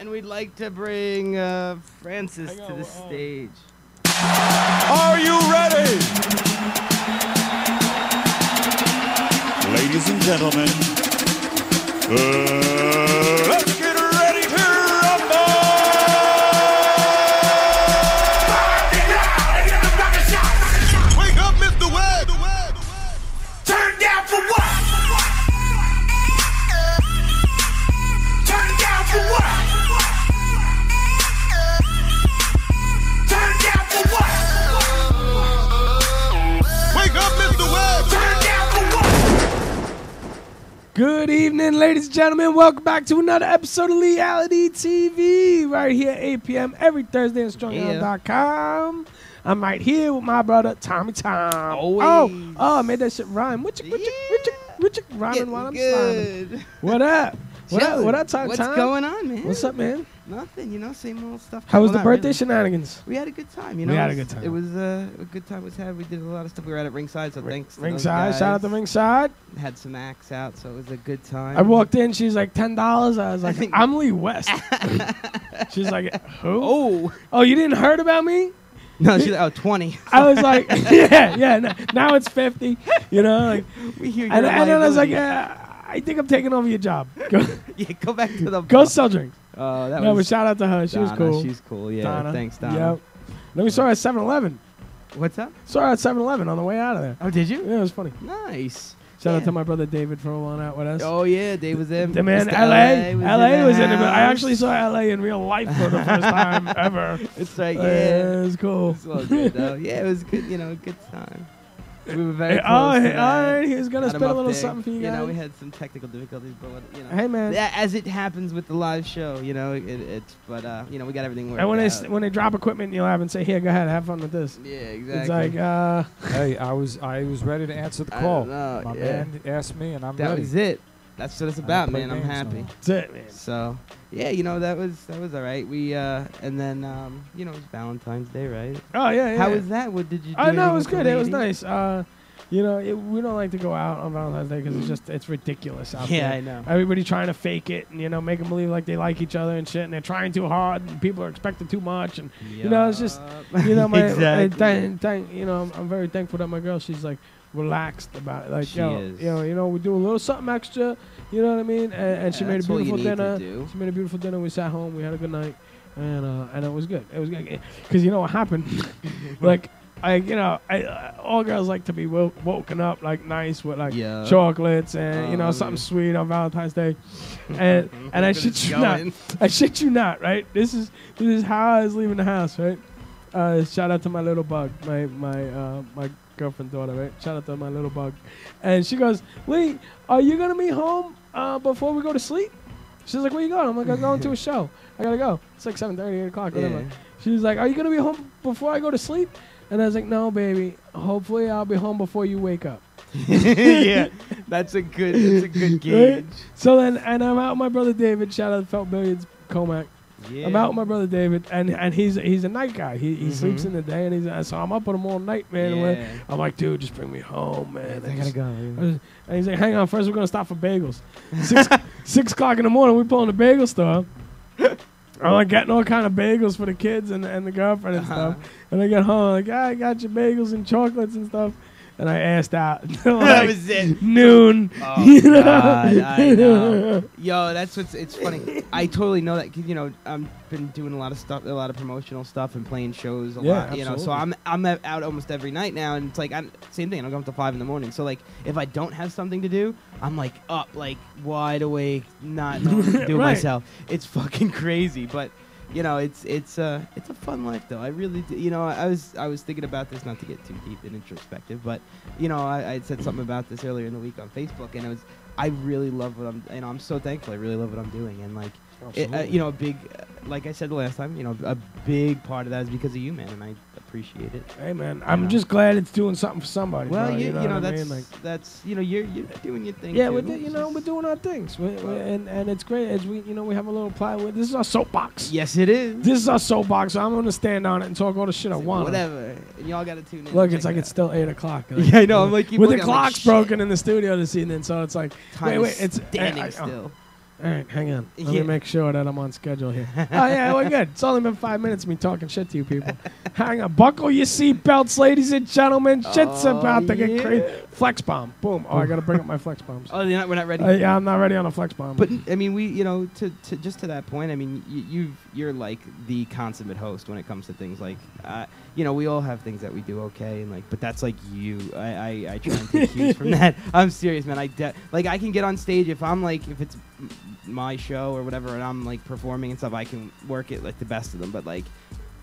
And we'd like to bring Francis to the stage. Are you ready? Ladies and gentlemen, let's get ready to rumble! Wake up, Mr. Webb! Turn down for what? Turn down for what? Turn down for what? Wake up, Mr. Webb! Turn down for what? Good evening, ladies and gentlemen. Welcome back to another episode of Leigh-Ality TV. Right here at 8 p.m. every Thursday on StrongYoung.com. I'm right here with my brother, Tommy Tom. Always. Oh, I made that shit rhyme. Richard, rhyming while I'm good. slamming. What up? What up, Tom? What's going on, man? What's up, man? Nothing, you know, same old stuff. How was Well, the not birthday really. shenanigans? We had a good time, you know. We had a good time. It was a good time was had. We did a lot of stuff. We were out at Ringside, so thanks to those Ringside, guys. shout out to Ringside. Had some acts out, so it was a good time. I walked in, she's like $10. I was like, I'm Lee West. She's like, who? Oh, You didn't heard about me? no, she's like, 20. I was like, yeah. Now it's 50. You know, like, We hear your and then I was like, liability. I think I'm taking over your job. Go, Yeah, go back to the go bar. sell drinks. Oh, that No, but was shout out to her. She was Donna, cool. She's cool. Yeah, Donna. thanks, Donna. Yep. Then we saw her at 7-Eleven. What's up? Saw her at 7-Eleven on the way out of there. Oh, did you? Yeah, it was funny. Nice. Shout out Yeah. to my brother David for rolling out with us. Oh yeah, Dave was in. The man, Mr. LA was in it, but I house. actually saw LA in real life for the first time ever. It's like, It yeah. was cool. It's all good though. Yeah, it was good. You know, good time. We were very close. All to that. right, he's gonna Got him spit a up little there. something for you guys. know, we had some technical difficulties, but you know, Hey man. as it happens with the live show, you know, but you know, we got everything worked And out. when they drop equipment, you'll have and say, "Here, go ahead, have fun with this." Yeah, exactly. It's like, Hey, I was ready to answer the I call. don't know, My yeah. man asked me, and I'm That ready. was it. That's what it's about, play man. I'm games no happy. more. that's it, man. So yeah, you know, that was all right. We and then you know, it was Valentine's Day, right? Oh yeah. How was that? What did you do? Oh no, it was with the good. It was ladies? nice. You know, we don't like to go out on Valentine's Day because it's ridiculous out Yeah, there. I know. Everybody trying to fake it and, you know, make them believe like they like each other and shit, and they're trying too hard, and people are expecting too much, and you know, it's just, you know, Exactly. you know, I'm very thankful that my girl, she's like relaxed about it. Like, She yo, is. you know, we do a little something extra, you know what I mean? And she made a that's all you beautiful need to dinner. do. She made a beautiful dinner. We sat home. We had a good night, and it was good. It was good because you know what happened, like. All girls like to be woken up like nice with like Yeah. chocolates and you know Oh, something yeah. sweet on Valentine's Day, and I Look at shit it you not, going. I shit you not, right? This is how I was leaving the house, right? Shout out to my little bug, my girlfriend daughter, right? Shout out to my little bug, and she goes, Lee, are you gonna be home before we go to sleep? She's like, where you going? I'm like, I'm going to a show. I gotta go. It's like 7:30, 8 o'clock, whatever. Yeah. She's like, are you gonna be home before I go to sleep? And I was like, no, baby. Hopefully, I'll be home before you wake up. Yeah, that's a good gauge. Right? So then, and I'm out with my brother David. Shout out to Felt Billiards, Comac. Yeah. I'm out with my brother David, and he's a night guy. He sleeps in the day, and so I'm up with him all night, man. Yeah. And I'm like, dude, just bring me home, man. I gotta go. And he's like, hang on, first we're gonna stop for bagels. 6 o'clock in the morning, we pull in the bagel store. I'm like getting all kind of bagels for the kids and the girlfriend and stuff. And I get home, like, I got your bagels and chocolates and stuff. And I asked out. That like was it. noon. Oh, you know? God, I know. Yo, that's what's. It's funny. I totally know that. 'Cause, you know, I've been doing a lot of stuff, a lot of promotional stuff, and playing shows a Yeah, lot. You know, so I'm out almost every night now, and it's like same thing. I go up to 5 in the morning. So like, if I don't have something to do, I'm like up, like wide awake, not knowing what to do Right. myself. It's fucking crazy, but. You know, it's a fun life though. I really, you know, I was thinking about this, not to get too deep and introspective, but you know, I had said something about this earlier in the week on Facebook, and I really love what I'm so thankful. I really love what I'm doing, and like, you know, a big, like I said the last time, you know, a big part of that is because of you, man, and I appreciate it. Hey man, I'm just glad it's doing something for somebody. Well, bro, you know, what I that's mean? Like, that's you know, you're doing your thing. yeah, too. you know, we're doing our things, and it's great as we have a little plywood. This is our soapbox. Yes, it is. This is our soapbox, so I'm gonna stand on it and talk all the shit I want. Whatever, and y'all got to tune in. Look, and it's check like it it's out. still 8 o'clock. Yeah, I know. I'm like, keep with the looking, I'm like, clock's shit. broken in the studio this evening, so it's like, Time is it's standing still. All right, hang on. Let Yeah. me make sure that I'm on schedule here. Oh, yeah, we're good. It's only been 5 minutes of me talking shit to you people. Hang on. Buckle your seatbelts, ladies and gentlemen. Shit's about to get crazy. Flex bomb. Boom. Oh, I got to bring up my flex bombs. Oh, we're not ready. Yeah, I'm not ready on a flex bomb. But I mean, we, you know, to just to that point, I mean, you're like the consummate host when it comes to things like, you know, we all have things that we do okay, and like, but that's like you. I try and take cues from that. I'm serious, man. Like I can get on stage if I'm like, if it's my show or whatever, and I'm like performing and stuff, I can work it like the best of them. But like,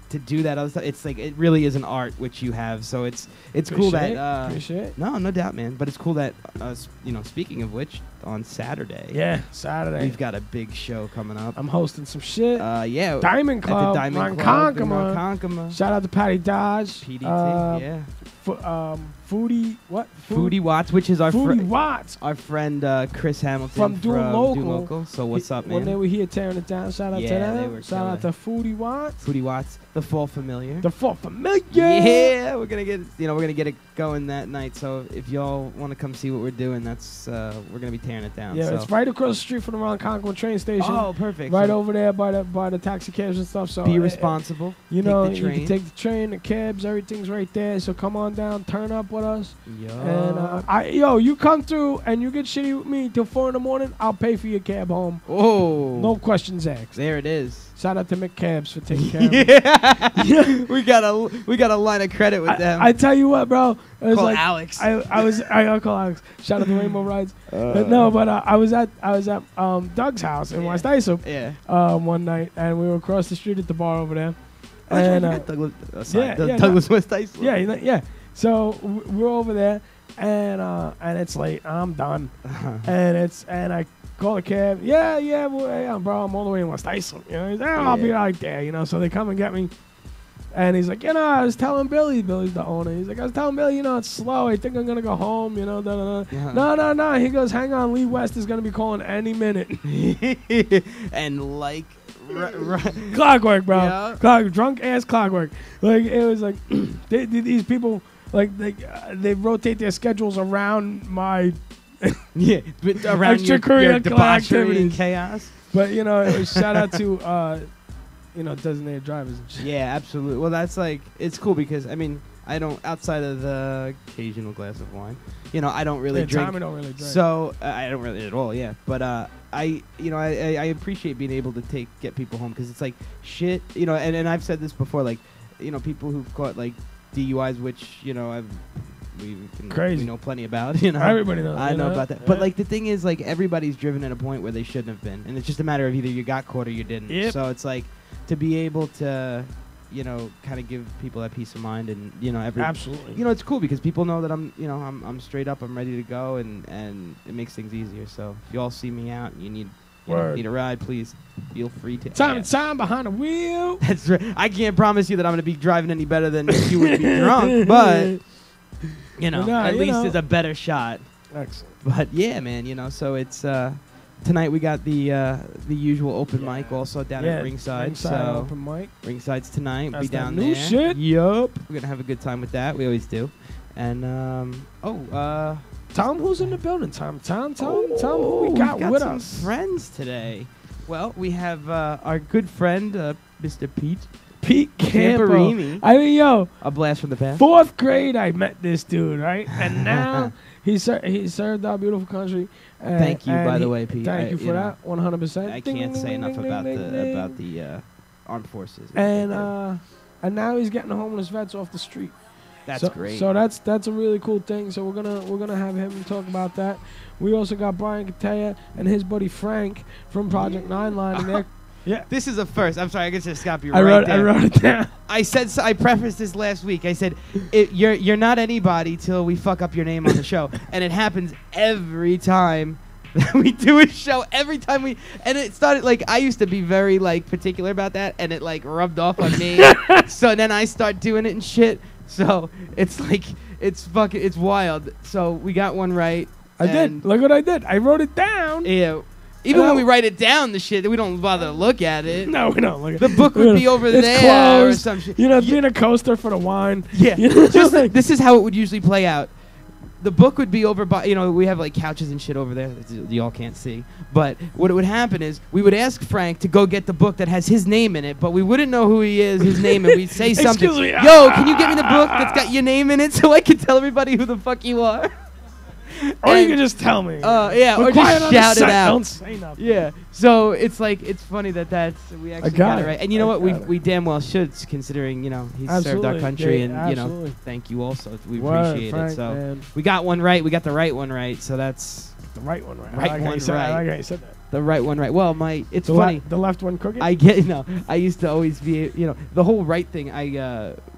to do that other stuff, it's like it really is an art which you have. So it's cool that Appreciate. no doubt, man. But it's cool that you know, speaking of which, on Saturday, Yeah, Saturday. we've got a big show coming up. I'm hosting some shit. Yeah, Diamond at Club, the Diamond Club in Ronkonkoma. Ronkonkoma. Shout out to Patty Dodge. PDT, yeah. Foodie, what? Foodie Watts, which is our Foodie Watts. our friend Chris Hamilton From Doing Local. So what's up, man? When they were here tearing it down, shout out to Yeah, them. they were Shout out to Foodie Watts. Foodie Watts, the full familiar. The Four Familiar. Yeah, we're gonna get it going that night. So if y'all want to come see what we're doing, that's we're gonna be tearing it down. Yeah, so. it's right across the street from the Ronkonkoma train station. Oh, perfect. Right So over there by the taxi cabs and stuff. So be responsible. You Take know, the you train. can take the train, the cabs, everything's right there. So come on down, turn up with us. Yo. And you come through and you get shitty with me till 4 in the morning. I'll pay for your cab home. Oh, No questions asked. there it is. Shout out to Mick Cabs for taking care of me. Yeah, we got a line of credit with them. I tell you what, bro. It was Call like Alex. I'll call Alex. Shout out to Rainbow Rides. I was at Doug's house in West Islip Yeah. one night, and we were across the street at the bar over there. And And Douglas West Islip. yeah. So we're over there, and it's late. I'm done, and I call a cab. Yeah, bro. I'm all the way in West Islip. You know, he's like, I'll be right there. You know, so they come and get me. And he's like, I was telling Billy. Billy's the owner. He's like, I was telling Billy, it's slow. I think I'm gonna go home. Uh-huh. No. He goes, hang on. Lee West is gonna be calling any minute. And like Clockwork, bro. Yeah. Drunk ass clockwork. Like it was like these people they rotate their schedules around my yeah, but around your extracurricular debauchery and activities. chaos. But it was shout out to designated drivers and shit. Yeah, absolutely. Well, that's like, it's cool because I mean, I don't, outside of the occasional glass of wine, I don't really drink. Tommy don't really drink. So I don't really at all. Yeah, but I appreciate being able to get people home because it's like shit. And I've said this before, like people who've caught like DUIs, which we know plenty about. Everybody knows. I know about that. But like the thing is, like everybody's driven at a point where they shouldn't have been, and it's just a matter of either you got caught or you didn't. Yep. So it's like to be able to kind of give people that peace of mind, and Absolutely. it's cool because people know that I'm straight up, I'm ready to go, and it makes things easier. So if you all see me out and you need need a ride, please feel free to. Time behind the wheel. That's right. I can't promise you that I'm going to be driving any better than if you would be drunk, but at least it's a better shot. Excellent. But yeah, man, so it's tonight we got the usual open mic also down at Ringside. So open mic. Ringside's tonight. That's Be down that new there. shit. Yup. We're gonna have a good time with that. We always do. And Tom, who's in the building? Tom, who we we've got with some us? friends today. Well, we have our good friend Mr. Pete Campo. Camperini. I mean, A blast from the past. 4th grade, I met this dude, right? And now he served our beautiful country. Thank you, by the way, Pete. Thank you for that, 100%. I can't say enough about the armed forces. And now he's getting the homeless vets off the street. That's great. So that's a really cool thing. So we're gonna have him talk about that. We also got Brian Cataya and his buddy Frank from Project 9 Line. And yeah. This is a first. I'm sorry, I guess to stop you I right there. wrote it down. I said I prefaced this last week. I said you're not anybody till we fuck up your name on the show, and it happens every time that we do a show. Every time and it started like I used to be very like particular about that, and it like rubbed off on me. So then I start doing it and shit. So it's like it's wild. So we got one right. I did. Look what I did. I wrote it down. Yeah. Even when we write it down, the shit, we don't bother to look at it. No, we don't look at it. The book would be over it's there closed. or some shit. Being a coaster for the wine. Yeah. Just this is how it would usually play out. the book would be over by, we have like couches and shit over there that y'all can't see. But what would happen is we would ask Frank to go get the book that has his name in it, but we wouldn't know who he is, his name, and we'd say something. Excuse me. Yo, can you get me the book that's got your name in it so I can tell everybody who the fuck you are? Or you can just tell me. Yeah, We're or quiet just on the shout it set. out. Don't say nothing. Yeah, so it's funny that we actually got it right. And you know what? got We damn well should, considering he's served our Absolutely. country, Yeah, and absolutely. thank you also. We Word, appreciate Frank, it. So man. we got one right. We got the right one right. So that's The right one, right? Right I like how one, you said- right. I like how you said that. the right one right. Well, it's The funny. the left one cooking? I get I used to always be the whole right thing.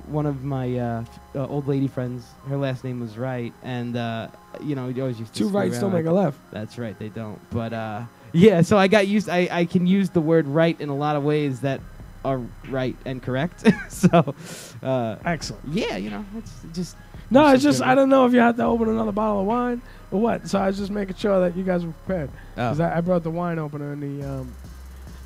One of my old lady friends, her last name was Wright, and you always used to Two screw rights don't around make a left. That's right, they don't. But yeah, so I got used. I can use the word right in a lot of ways that are right and correct. So Excellent. yeah, it's just No, This it's is just good. I don't know if you had to open another bottle of wine or what. So I was just making sure that you guys were prepared. Because I brought the wine opener in the.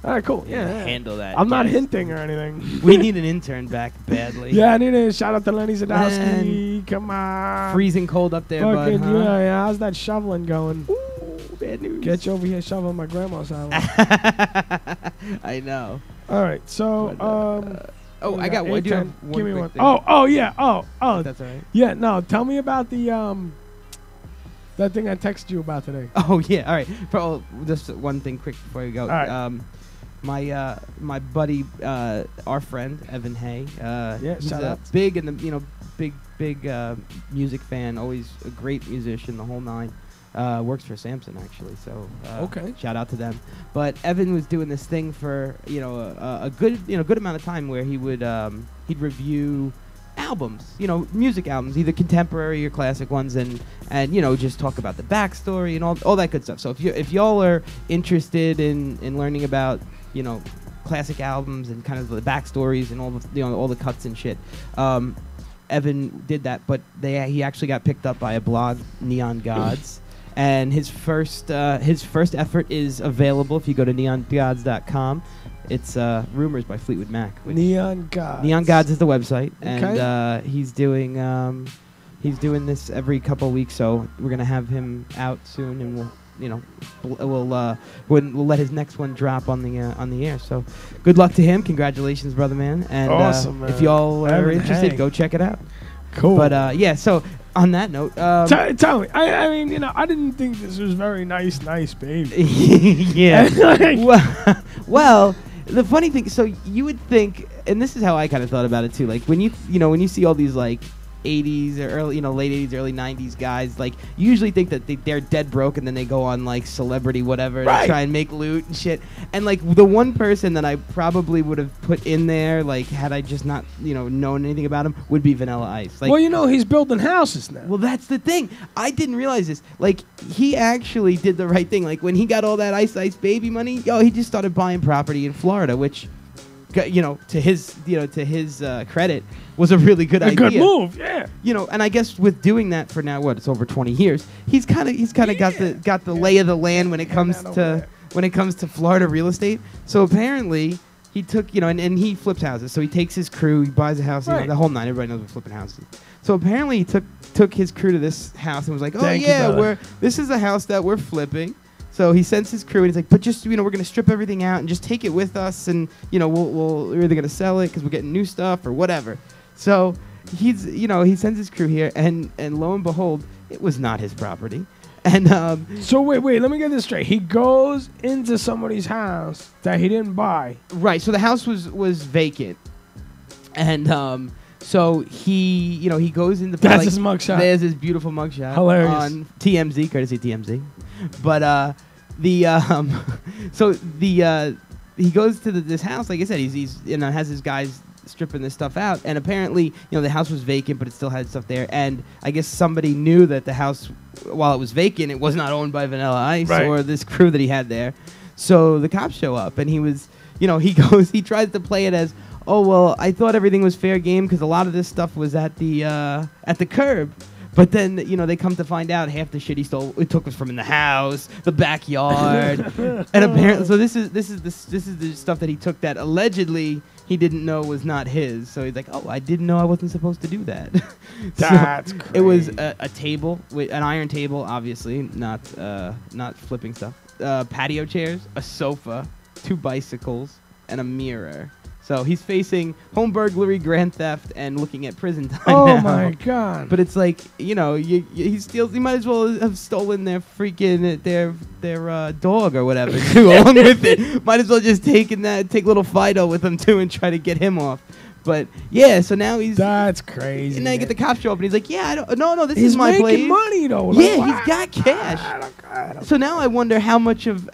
All right, cool. Yeah. handle that. I'm not guys. hinting or anything. We need an intern back badly. Yeah, I need a shout out to Lenny Zadowski. Come on. Freezing cold up there, Fucking, bud. Huh? yeah. How's that shoveling going? Ooh, bad news. Get you over here shoveling my grandma's house. I know. All right, so But, oh, I got one. I do have one. Give me quick one. thing. Oh, yeah. Oh, That's all right. yeah. No, tell me about the that thing I texted you about today. Oh yeah, all right. Just one thing quick before we go. All right. My buddy, our friend Evan Hay. He's shout out. big in the big music fan. Always a great musician. The whole nine. Works for Samson actually. So Okay. Shout out to them. But Evan was doing this thing for a good amount of time where he would he'd review albums, music albums, either contemporary or classic ones, and just talk about the backstory and all that good stuff. So if y'all are interested in learning about classic albums and kind of the backstories and all the cuts and shit, Evan did that, but he actually got picked up by a blog, Neon Gods. And his first effort is available if you go to neongods.com. It's Rumors by Fleetwood Mac. Neon Gods. Neon Gods is the website, Okay. and he's doing this every couple of weeks. So we're gonna have him out soon, and we'll let his next one drop on the air. So good luck to him. Congratulations, brother man. And Awesome, if man. y'all are Evan interested, Hay. go check it out. Cool. But yeah, so on that note, Tell me. I mean, I didn't think this was very nice, baby. yeah. Like- well, the funny thing, so you would think, and this is how I kind of thought about it too. Like when when you see all these like 80s or early, late 80s, early 90s guys, like you usually think that they're dead broke and then they go on like Celebrity whatever Right. to try and make loot and shit. And like the one person that I probably would have put in there, like had I just not known anything about him, would be Vanilla Ice. Like, well, he's building houses now. well, that's the thing. I didn't realize this. Like, he actually did the right thing. Like, when he got all that Ice Ice Baby money, he just started buying property in Florida, which, to his credit, was a really good idea. A good move, yeah. And I guess with doing that for now, it's over 20 years. He's kind of got the lay of the land when it comes to Florida real estate. So apparently. He took, and he flips houses. So he takes his crew, he buys a house, Right. the whole nine. Everybody knows what flipping houses is. So apparently he took his crew to this house and was like, Thank you, brother. this is a house that we're flipping. So he sends his crew and he's like, but just, we're going to strip everything out and just take it with us. And, we're either going to sell it because we're getting new stuff or whatever. So he sends his crew here and lo and behold, it was not his property. And So wait, let me get this straight. He goes into somebody's house that he didn't buy. right, so the house was vacant, and so he goes into That's his mugshot. There's his beautiful mugshot Hilarious. on TMZ, courtesy TMZ. But he goes to this house. Like I said, he's has his guys stripping this stuff out, and apparently the house was vacant, but it still had stuff there. And I guess somebody knew that the house, while it was vacant, it was not owned by Vanilla Ice Right. or this crew that he had there. So the cops show up, and he tries to play it as, oh well, I thought everything was fair game because a lot of this stuff was at the curb. But then, they come to find out half the shit he took was from in the house, the backyard, and apparently, so this is the stuff that he took that allegedly he didn't know was not his. So he's like, oh, I didn't know I wasn't supposed to do that. That's so crazy. it was a table, with an iron table, obviously, not flipping stuff. Patio chairs, a sofa, 2 bicycles, and a mirror. So he's facing home burglary, grand theft, and looking at prison time Oh now. my god! But it's like, you know, he steals. He might as well have stolen their freaking their dog or whatever too, along with it. Might as well just take little Fido with him too and try to get him off. But yeah, so now he's That's crazy. and then I get the cops show up and he's like, yeah, no, this He's is my place. making money though. Yeah, Like, he's got cash. I don't So now I wonder how much of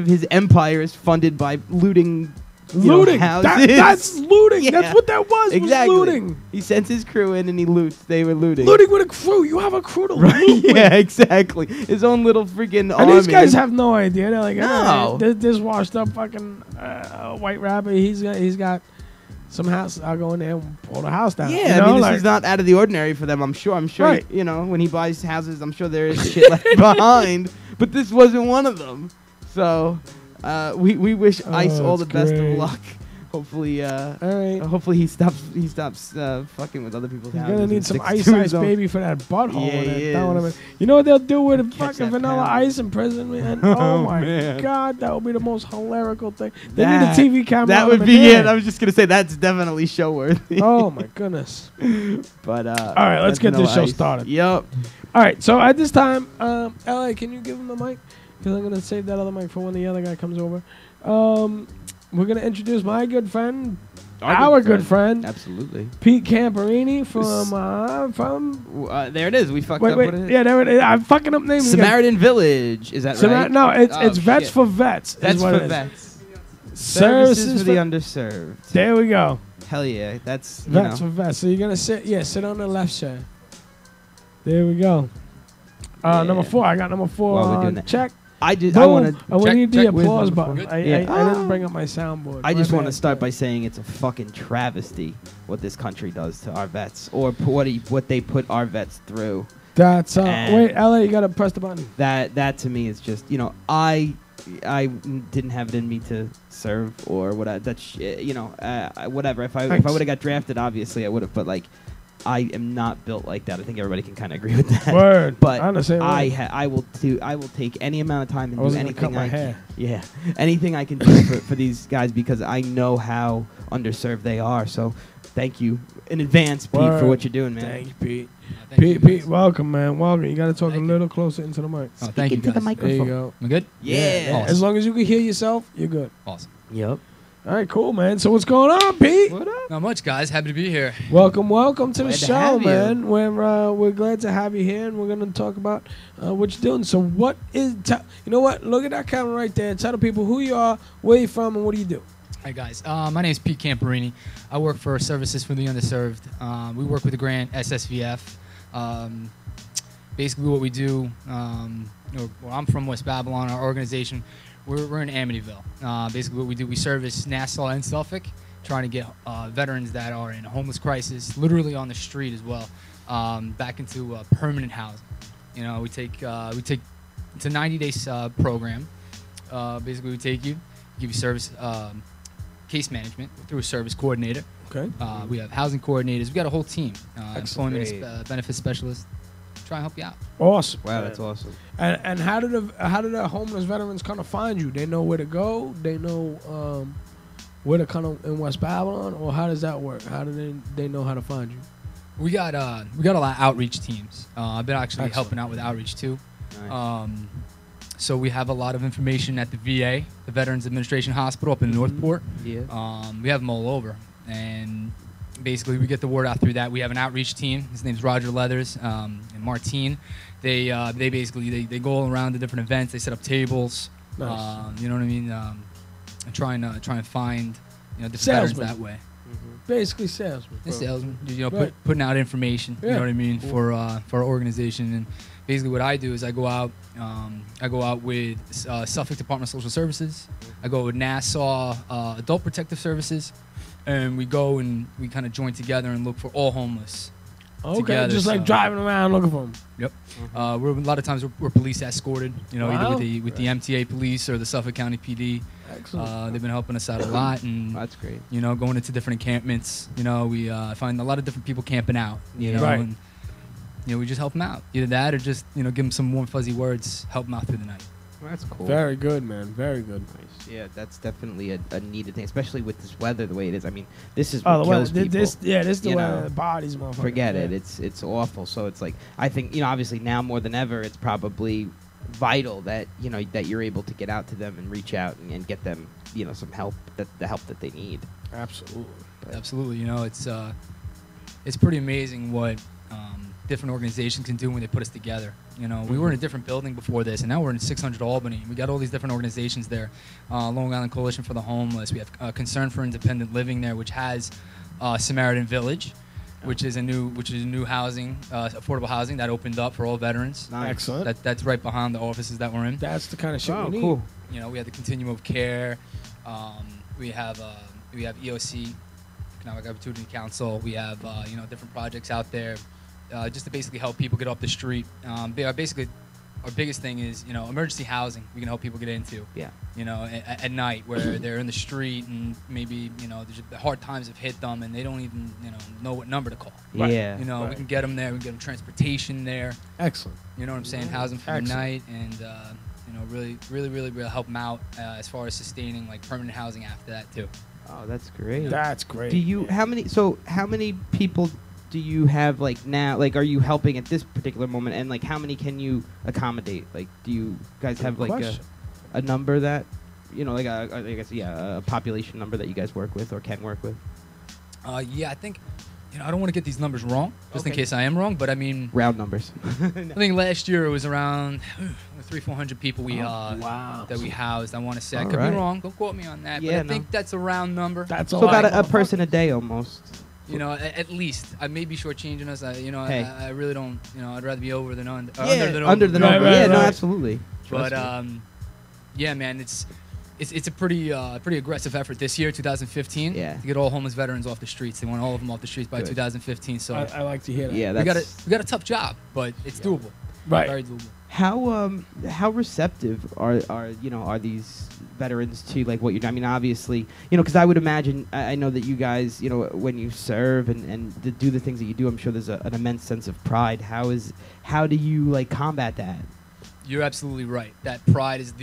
his empire is funded by looting. looting. Houses. That's looting. Yeah. That's what that was. Exactly. Was looting. He sends his crew in and he loots. They were looting. Looting with a crew. You have a crew to Right? loot with. Yeah, exactly. His own little freaking And army. these guys have no idea. They're like, No. this washed up fucking white rabbit. He's got some house. I'll go in there and pull the house down. Yeah, you I know, mean, this like, is not out of the ordinary for them. I'm sure. Right. You know, when he buys houses, I'm sure there is shit left behind. But this wasn't one of them. So we wish Ice all the that's best great. of luck. Hopefully, all right. hopefully he stops fucking with other people's He's houses. gonna and need some sticks ice to his own. baby for that butthole. Yeah, and that he thumb. is. You know what they'll do with Catch fucking that vanilla pound. ice in prison, man? Oh my man. god, that would be the most hilarical thing. They That- need a TV camera. That on would him be in it. there. I was just gonna say that's definitely show worthy. Oh my goodness. But all right, let's get this show started. Yep. All right, so at this time, LA, can you give him the mic? Because I'm gonna save that other mic for when the other guy comes over. We're gonna introduce my good friend, our good friend, Absolutely. Pete Camperini from There it is. We fucked wait, up. wait, What it is. yeah, there it is. I'm fucking up names. again. Samaritan Village. Is that right? No, it's Oh, Vets shit. for Vets. That's is what for it is. vets. Services for the underserved. There we go. Hell yeah. That's you Vets know. for Vets. So you're gonna sit on the left chair. There we go. Yeah. Number 4. I got number 4 While we're on doing that. check. I Boom. want to. We need the check with applause number button. four. I Yeah. didn't bring up my soundboard. I just My want to bad. start by saying it's a fucking travesty what this country does to our vets, or what they put our vets through. That's And- wait, LA, you gotta press the button. That to me is just, you know, I didn't have it in me to serve or what. Whatever. If I Thanks. would have got drafted, obviously I would have. But like, I am not built like that. I think everybody can kind of agree with that. Word. But I understand. I will take any amount of time and I do wasn't gonna anything cut my I hair. Yeah, anything I can do for these guys because I know how underserved they are. So thank you in advance, Pete, Word. for what you're doing, man. Thank you, Pete. Thank you, Pete, guys. welcome, man. Welcome. You gotta talk Thank a you. little closer into the mic. Oh, thank you, Into the guys. There you microphone. go. We good? Yeah. Awesome. As long as you can hear yourself, you're good. Awesome. Yep. All right, cool, man. So what's going on, Pete? What up? Not much, guys. Happy to be here. Welcome to the Glad to show, have you. man. We're glad to have you here, and we're gonna talk about what you're doing. So, what is? You know what? Look at that camera right there. Tell the people who you are, where you're from, and what do you do. Hi, guys. My name is Pete Camperini. I work for Services for the Underserved. We work with the grant SSVF. Basically, what we do, well, I'm from West Babylon. Our organization, we're in Amityville. Basically, what we do, we service Nassau and Suffolk, trying to get veterans that are in homeless crisis, literally on the street as well, back into permanent housing. You know, we take it's a 90-day program. Basically, we take you, give you service, case management through a service coordinator. Okay. We have housing coordinators. We got a whole team. Employment Great. Benefits specialists. Try and help you out. Awesome. Wow, that's awesome. And how did the homeless veterans kind of find you? They know where to go. They know where to kind of in West Babylon, or how does that work? How do they know how to find you? We got a lot of outreach teams. I've been actually Excellent. helping out with outreach too. Nice. So we have a lot of information at the VA, the Veterans Administration Hospital up in Northport. Yeah. We have them all over, and basically we get the word out through that. We have an outreach team. His name's Roger Leathers and Martine. They basically they go around to different events. They set up tables. Nice. You know what I mean? And try and find different Salesman. veterans that way. Basically, salesman. The salesman, Right. putting out information. Yeah. You know what I mean Cool. for our organization. And basically, what I do is I go out with Suffolk Department of Social Services. I go with Nassau Adult Protective Services, and we go and we kind of join together and look for all homeless Okay, together, just like so- driving around looking for them. Yep. We're a lot of times we're police escorted. You know, Wow. either with the MTA police or the Suffolk County PD. Excellent. They've been helping us out a lot, and That's great. you know, going into different encampments. You know, we find a lot of different people camping out. You know, Right. and you know, we just help them out. Either that or just give them some warm fuzzy words, help them out through the night. That's cool. Very good, man. Very good. Nice. Yeah, that's definitely a needed thing, especially with this weather the way it is. I mean, this is Oh, what the weather. kills people. This is the you way know. the bodies, motherfucker. Forget it. Yeah. It's awful. So it's like, I think, you know, obviously now more than ever, it's probably vital that, you know, that you're able to get out to them and reach out and get them, you know, some help, the help that they need. Absolutely. Absolutely. You know, it's pretty amazing what different organizations can do when they put us together. You know, we were in a different building before this, and now we're in 600 Albany. We got all these different organizations there. Long Island Coalition for the Homeless. We have Concern for Independent Living there, which has Samaritan Village, which is a new housing, affordable housing that opened up for all veterans. Nice. Excellent. That's right behind the offices that we're in. That's the kind of shit Oh, we need. cool. You know, we have the Continuum of Care. We have EOC, Economic Opportunity Council. We have you know, different projects out there, just to basically help people get off the street. Basically, our biggest thing is, you know, emergency housing. We can help people get into. Yeah. You know, at night where they're in the street and maybe, you know, the hard times have hit them and they don't even, you know what number to call. Right. Yeah. You know, we Right. can get them there. We can get them transportation there. Excellent. You know what I'm saying? Housing for the Excellent. night, and you know, really help them out as far as sustaining like permanent housing after that too. Oh, that's great. That's great. Do you how many people do you have like now? Like, are you helping at this particular moment? And like, how many can you accommodate? Like, do you guys have like Question. a number that, you know, like I guess a population number that you guys work with or can work with? Yeah, I think, you know, I don't want to get these numbers wrong, just in Okay. case I am wrong. But I mean, Round numbers. I think last year it was around 300-400 people wow. that we housed. I want to say I All could right. be wrong. Don't quote me on that. Yeah, but I no. think that's a round number. That's So a lot. about a person a day almost. You know, at least I may be shortchanging us. You know, Hey. I really don't. You know, I'd rather be over than under. Yeah, under than Right, number. right, Yeah, no, right. absolutely. But Trust me. yeah, man, it's a pretty aggressive effort this year, 2015. Yeah. To get all homeless veterans off the streets. They want all of them off the streets by Good. 2015. So I like to hear that. Yeah, we that's got a tough job, but it's doable. Right. Very doable. how receptive are these veterans to like what you're doing? I mean, obviously, you know, because I would imagine, I know that you guys, you know, when you serve and do the things that you do, I'm sure there's an immense sense of pride. How do you like combat that? You're absolutely right. That pride is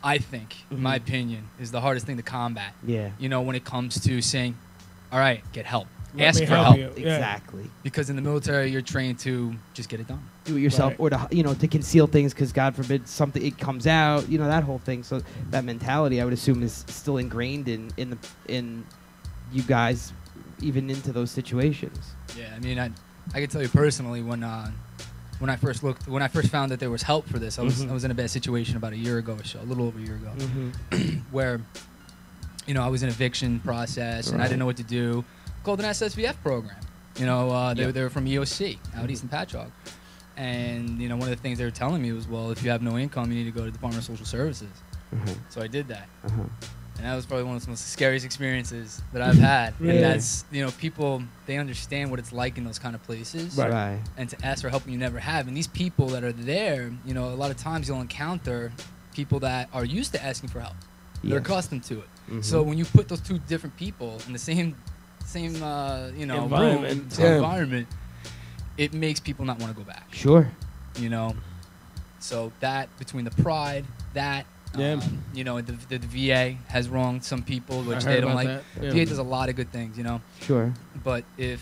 I think, in my opinion, is the hardest thing to combat. Yeah. You know, when it comes to saying, all right, get help. Let Ask me for help help. you. Yeah. Exactly. Because in the military, you're trained to just get it done. Do it yourself, Right. or to conceal things because God forbid something it comes out. You know, that whole thing. So that mentality, I would assume, is still ingrained in you guys, even into those situations. Yeah, I mean, I can tell you personally, when I first found that there was help for this, I was in a bad situation about a year ago or so, a little over a year ago, where, you know, I was in eviction process and I didn't know what to do. Called an SSVF program. You know, they were from EOC out east in Patchogue. And, you know, one of the things they were telling me was, well, if you have no income, you need to go to the Department of Social Services. So I did that. And that was probably one of the most scariest experiences that I've had. Really? And that's, you know, people, they understand what it's like in those kind of places. Right. And to ask for help when you never have. And these people that are there, you know, a lot of times you'll encounter people that are used to asking for help. They're Yes. accustomed to it. Mhm. So when you put those two different people in the same you know, Environment. room, same Yeah. environment, it makes people not want to go back. Sure. You know, so that between the pride, that Yeah. you know, the VA has wronged some people, I which heard they don't about like. that. Yeah. VA does a lot of good things, you know. Sure. But if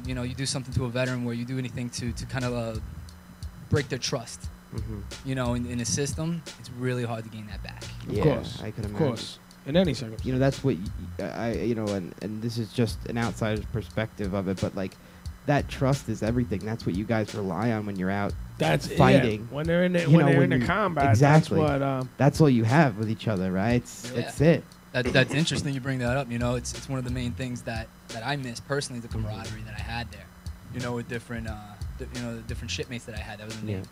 you know, you do something to a veteran where you do anything to kind of break their trust, you know, in the system, it's really hard to gain that back. Yeah, Of course. I can Of imagine. course. In any circumstance. You know, that's what you know, and this is just an outsider's perspective of it, but like that trust is everything. That's what you guys rely on when you're out. That's fighting. Yeah. When they're in the, You when know, they're when in the you- combat. exactly. That's what. That's all you have with each other, right? Yeah. That's it. That's interesting you bring that up. You know, it's one of the main things that I miss personally, the camaraderie that I had there. You know, with different you know, the different shipmates that I had. That was the name.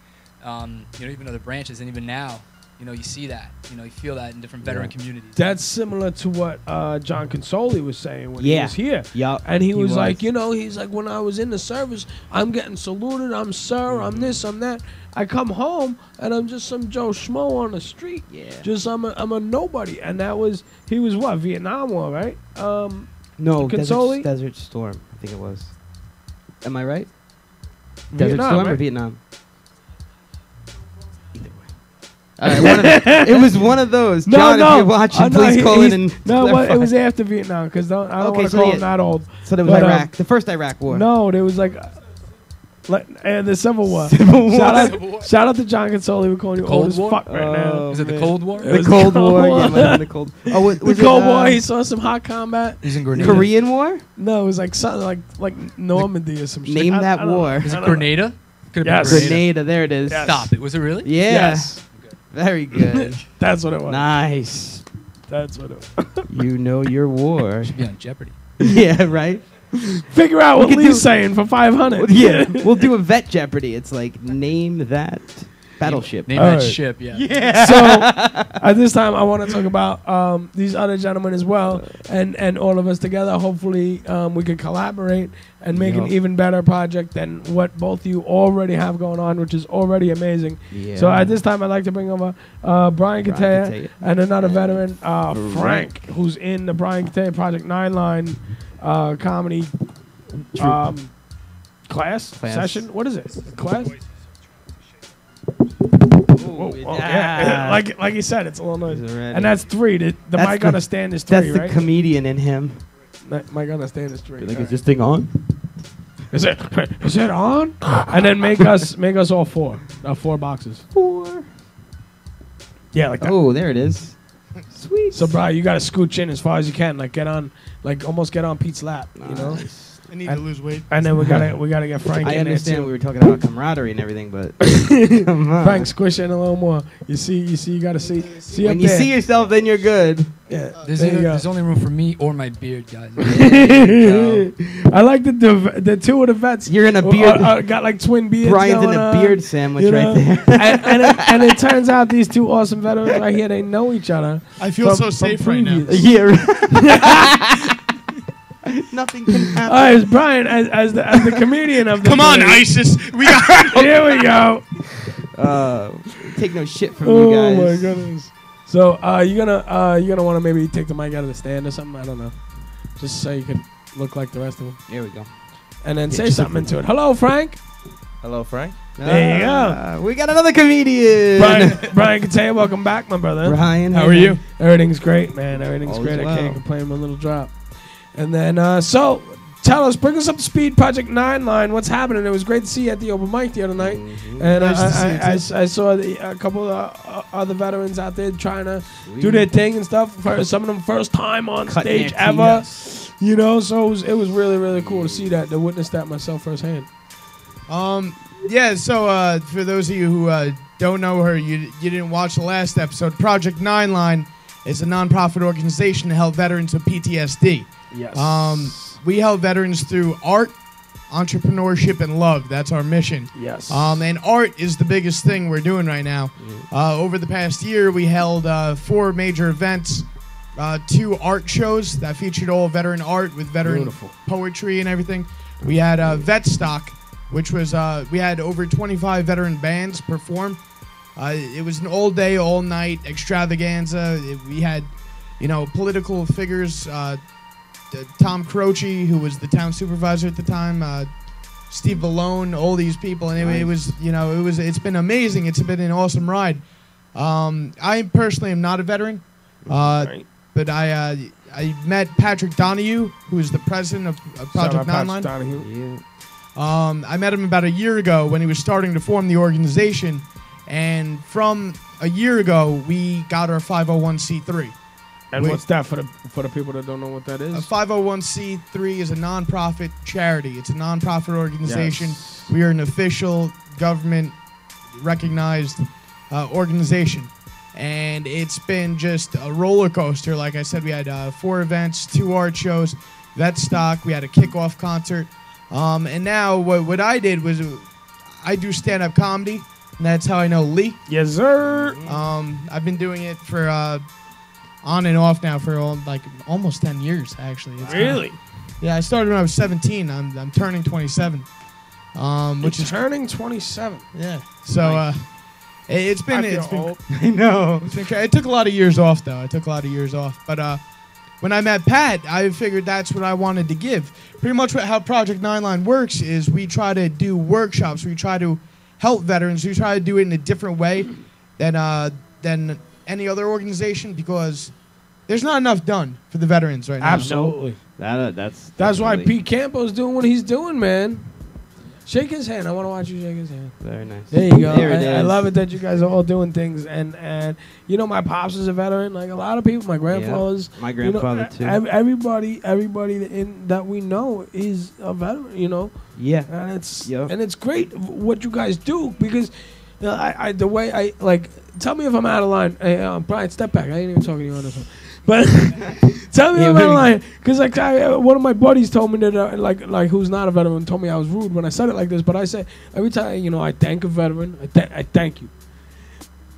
You know, even other branches, and even now, you see that, you feel that in different veteran communities. That's similar to what John Consoli was saying when he was here. Yup. And he was like, he's like, when I was in the service, I'm getting saluted. I'm sir. I'm this. I'm that. I come home and I'm just some Joe Schmo on the street. Yeah. Just I'm a nobody. And he was what, Vietnam War, right? No, Consoli? Desert Storm, I think it was. Am I right? Vietnam, Desert Storm or right? Vietnam? Either way. All right, it was one of those. John, if you're watching, please call in and clarify. It was after Vietnam because I don't want to call him that old. So there was Iraq, the first Iraq War. No, there was and the Civil War. Civil War. Shout out to John Consoli. We're calling you Cold old as War? fuck right now. Is it the Cold War? The Cold War. Yeah, it might have been the Cold. Oh, was the Cold War. He saw some hot combat. He's in Grenada. Korean War? No, it was like something like Normandy or some shit. Name that war. Is it Grenada? Yes. Grenada. There it is. Yes. Stop it. Was it really? Yeah. Yes. Very good. That's what it was. Nice. That's what it was. You know your war. Should be on Jeopardy. Yeah, right? Figure out what could Lee's saying for 500. Yeah, we'll do a vet Jeopardy. It's like, name that battleship. Name All that right. ship, yeah. Yeah. So at this time, I want to talk about these other gentlemen as well, and all of us together. Hopefully, we can collaborate and make an even better project than what both you already have going on, which is already amazing. Yeah. So at this time, I'd like to bring over Brian Katea and another veteran, Frank, who's in the Brian Katea Project 9 Line comedy class session. What is it? Class? Whoa, yeah. Like he said, it's a little noisy. And that's 3. The mic on the stand is 3, that's right? the comedian in him. Mic on the stand is 3. Like, is this thing on? Is it on? And then make us all 4. 4 boxes. 4. Yeah, like that. Oh, there it is. Sweet. So, Brian, you got to scooch in as far as you can. Like, almost get on Pete's lap, you know? I need to lose weight. And then we gotta get Frank in I understand there we too. were talking about camaraderie and everything, but come on. Frank, squish in a little more. You see, you gotta see When up you there. see yourself, then you're good. Yeah, There's only room for me or my beard, guys. I like the 2 of the vets. You're in a beard. Got like twin beards. Brian's in going a on, beard sandwich you know? right there. and it turns out these 2 awesome veterans right here, they know each other. I feel so safe right now. Yeah. Right. Nothing can happen. All right, it's Brian as the comedian of the Come on, day. ISIS. We got Here we go. Take no shit from you guys. Oh my goodness. So you gonna want to maybe take the mic out of the stand or something? I don't know. Just so you can look like the rest of them. Here we go. And then say something into it. Hello, Frank. Hello, Frank. There you go. We got another comedian. Brian Katea, welcome back, my brother. Brian, How are you? Everything's great, man. Everything's All's great. well. I can't complain. My little drop. And then, so tell us, bring us up to speed. Project 9 Line. What's happening? It was great to see you at the open mic the other night. Mm-hmm. And Nice to see you, I saw a couple of other veterans out there trying to do their thing and stuff. Some of them first time on Cutting stage their ever. teeth. You know, so it was really, really cool to see that, to witness that myself firsthand. Yeah, so for those of you who don't know her, you didn't watch the last episode, Project 9 Line is a nonprofit organization to help veterans with PTSD. Yes. We help veterans through art, entrepreneurship, and love. That's our mission. Yes. And art is the biggest thing we're doing right now. Over the past year, we held 4 major events, 2 art shows that featured all veteran art with veteran Beautiful. poetry and everything. We had Vet Stock, which was we had over 25 veteran bands perform. It was an all day, all night extravaganza. We had, political figures. Tom Croce, who was the town supervisor at the time, Steve Ballone, all these people, and it was, it's been amazing. It's been an awesome ride. I personally am not a veteran, but I met Patrick Donahue, who is the president of Project 9 Line. I met him about a year ago when he was starting to form the organization, and from a year ago, we got our 501c3. And what's that for the people that don't know what that is? A 501c3 is a nonprofit charity. It's a nonprofit organization. Yes. We are an official government-recognized organization. And it's been just a roller coaster. Like I said, we had 4 events, 2 art shows, Vet Stock. We had a kickoff concert. And now what I did was I do stand-up comedy. and that's how I know Lee. Yes, sir. I've been doing it for on and off now for almost 10 years, actually. It's Really? Yeah, I started when I was 17. I'm turning 27. Which is turning 27. yeah. So it's been I feel old. I know. It took a lot of years off though. I took a lot of years off, but when I met Pat, I figured that's what I wanted to give. Pretty much how Project 9 Line works is we try to do workshops. We try to help veterans. We try to do it in a different way than any other organization because there's not enough done for the veterans right now. Absolutely. That's why definitely- Pete Campo's doing what he's doing, man. Shake his hand. I want to watch you shake his hand. Very nice. There you go. There it I is. love it that you guys are all doing things. And you know, my pops is a veteran. Like a lot of people, my grandfathers. My grandfather you know, too. Everybody that we know is a veteran. You know. Yeah. And it's great what you guys do because the way I like. Tell me if I'm out of line. Hey, Brian, step back. I ain't even talking to you on this one. But tell me if I'm out of line, because like one of my buddies told me that like who's not a veteran told me I was rude when I said it like this. But I say every time I thank a veteran, I thank you,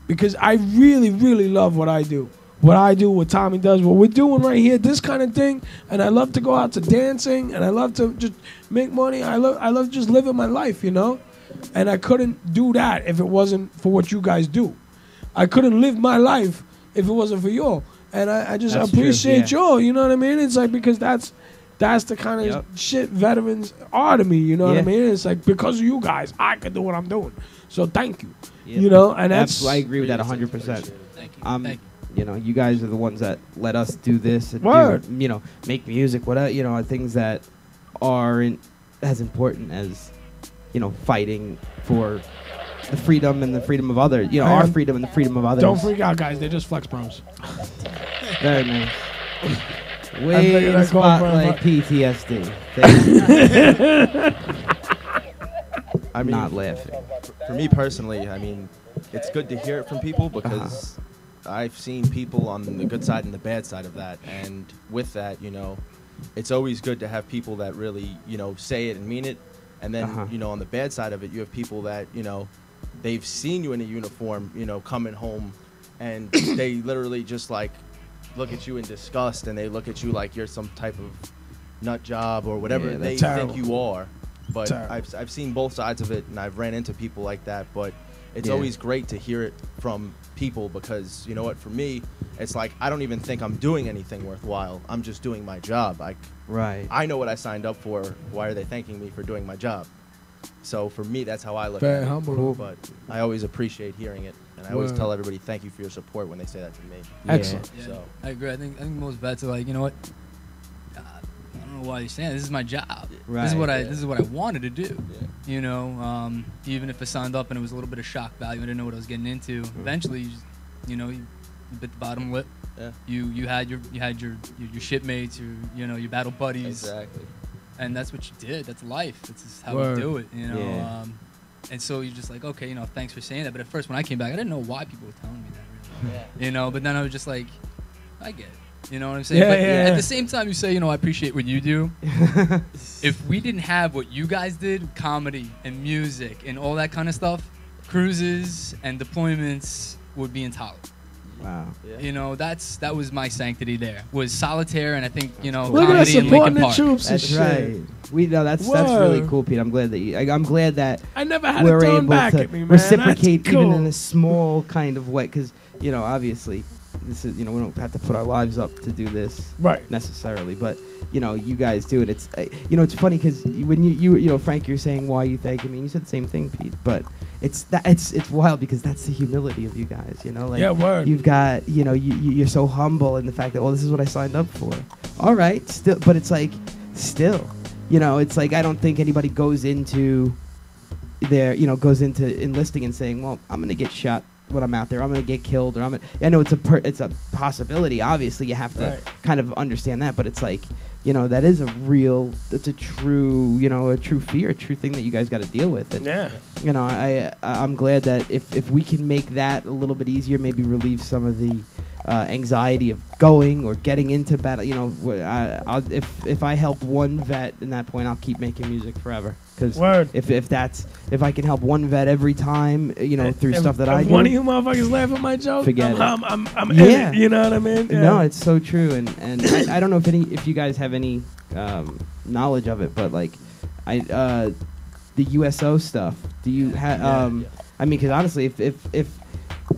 because I really really love what I do. What Tommy does, what we're doing right here, this kind of thing, and I love to go out to dancing, and I love to just make money. I love just living my life, and I couldn't do that if it wasn't for what you guys do. I couldn't live my life if it wasn't for y'all. And I just That's appreciate true, y'all, you know what I mean? It's like, because that's the kind of shit veterans are to me, you know what I mean? It's like, because of you guys, I can do what I'm doing. So thank you. And that's... I agree with that 100%. Thank you. Thank you. You guys are the ones that let us do this and Word. do, make music, whatever, things that aren't as important as, fighting for the freedom and the freedom of others, our freedom and the freedom of others. Don't freak out, guys. They're just flex pros. Very nice. figured Way I'd call spotlight for PTSD. I mean, Not laughing. For me personally, I mean, it's good to hear it from people because I've seen people on the good side and the bad side of that. And with that, it's always good to have people that really, say it and mean it. And then, on the bad side of it, you have people that, they've seen you in a uniform, coming home, and they literally just like look at you in disgust, and they look at you like you're some type of nut job or whatever they think you are. But I've seen both sides of it, and I've ran into people like that. But it's always great to hear it from people because, you know what, for me, it's like I don't even think I'm doing anything worthwhile. I'm just doing my job. I know what I signed up for. Why are they thanking me for doing my job? So for me, that's how I look Very at it. humble. But I always apprate hearing it, and I always tell everybody thank you for your support when they say that to me. Excellent. Yeah, So I agree. I think most vets are like, you know what? I don't know why you're saying this is my job. Right. This is what I wanted to do. Yeah. Even if I signed up and it was a little bit of shock value, I didn't know what I was getting into. Eventually, you bit the bottom lip. Yeah. You had your shipmates, your battle buddies. Exactly. And that's what you did. That's life. That's just how Word. we do it, Yeah. And so you're just like, okay, thanks for saying that. But at first, when I came back, I didn't know why people were telling me that. Really. But then I was just like, I get it. You know what I'm saying? Yeah, But yeah. at the same time, you say, I appreciate what you do. If we didn't have what you guys did, comedy and music and all that kind of stuff, cruises and deployments would be intolerable. Wow. Yeah. That was my sanctity there. Was Solitaire, and I think, Look at us comedy and supporting Linkin the Park. troops and That's shit. right. That's really Word. cool, Pete. I'm glad that I'm glad that I never had we're it thrown able back to at me, man. reciprocate That's cool. even in a small kind of way, because obviously this is we don't have to put our lives up to do this Right. necessarily, but you guys do it. It's it's funny because when you Frank, you're saying why you thanking me, and you said the same thing, Pete, but it's wild because that's the humility of you guys, Yeah, word. you've got you're so humble in the fact that, well, this is what I signed up for. All right, still, but it's like still, it's like I don't think anybody goes into enlisting and saying, well, I'm gonna get shot when I'm out there, I'm gonna get killed, or I know it's a possibility. Obviously, you have to kind of understand that, but it's like that is that's a true fear, a true thing that you guys got to deal with. And, I'm glad that if we can make that a little bit easier, maybe relieve some of the anxiety of going or getting into battle. You know, if I help one vet in that point, I'll keep making music forever. Because if I can help one vet every time, you know, through stuff that I do. One of you motherfuckers laugh at my joke. Forget it. I'm in it, you know what I mean? Yeah. No, it's so true, and I don't know if you guys have any knowledge of it, but like the USO stuff. Do you have? I mean, because honestly, if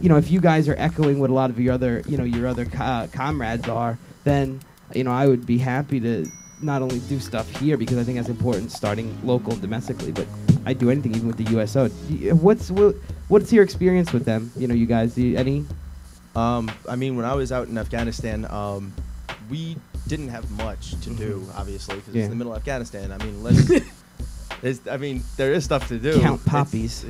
you know, if you guys are echoing what a lot of your other comrades are, then you know I would be happy to not only do stuff here because I think that's important, starting local and domestically, but I do anything even with the USO. What's your experience with them? You know, you guys, any? I mean, when I was out in Afghanistan, we didn't have much to do, obviously, because it's in the middle of Afghanistan. I mean, there is stuff to do. Count poppies.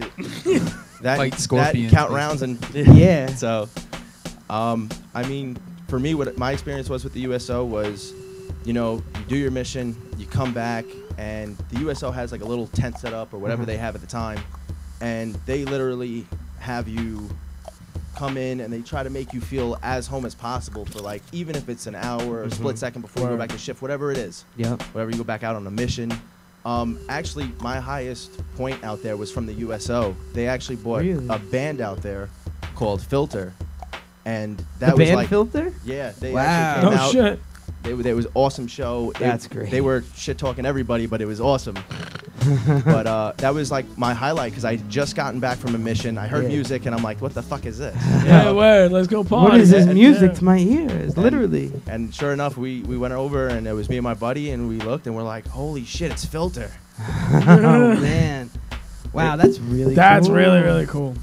Fight scorpions. Count rounds and yeah. So, I mean, for me, what my experience was with the USO was, you know, you do your mission, you come back, and the USO has like a little tent set up or whatever they have at the time, and they literally have you come in and they try to make you feel as home as possible for like, even if it's an hour or a split second before you go back to shift, whatever it is. Yeah. Whatever you go back out on a mission. Actually, my highest point out there was from the USO. They actually brought a band out there called Filter, and that was like Filter. Yeah, they wow. actually came out. Shit. It was awesome show. That's great. They were shit talking everybody, but it was awesome. But that was like my highlight because I had just gotten back from a mission. I heard music and I'm like, what the fuck is this? Yeah, word. Let's go party. What is this music to my ears? Literally. And sure enough, we went over and it was me and my buddy and we looked and we're like, holy shit, it's Filter. Oh man. Wow, that's really cool. really cool.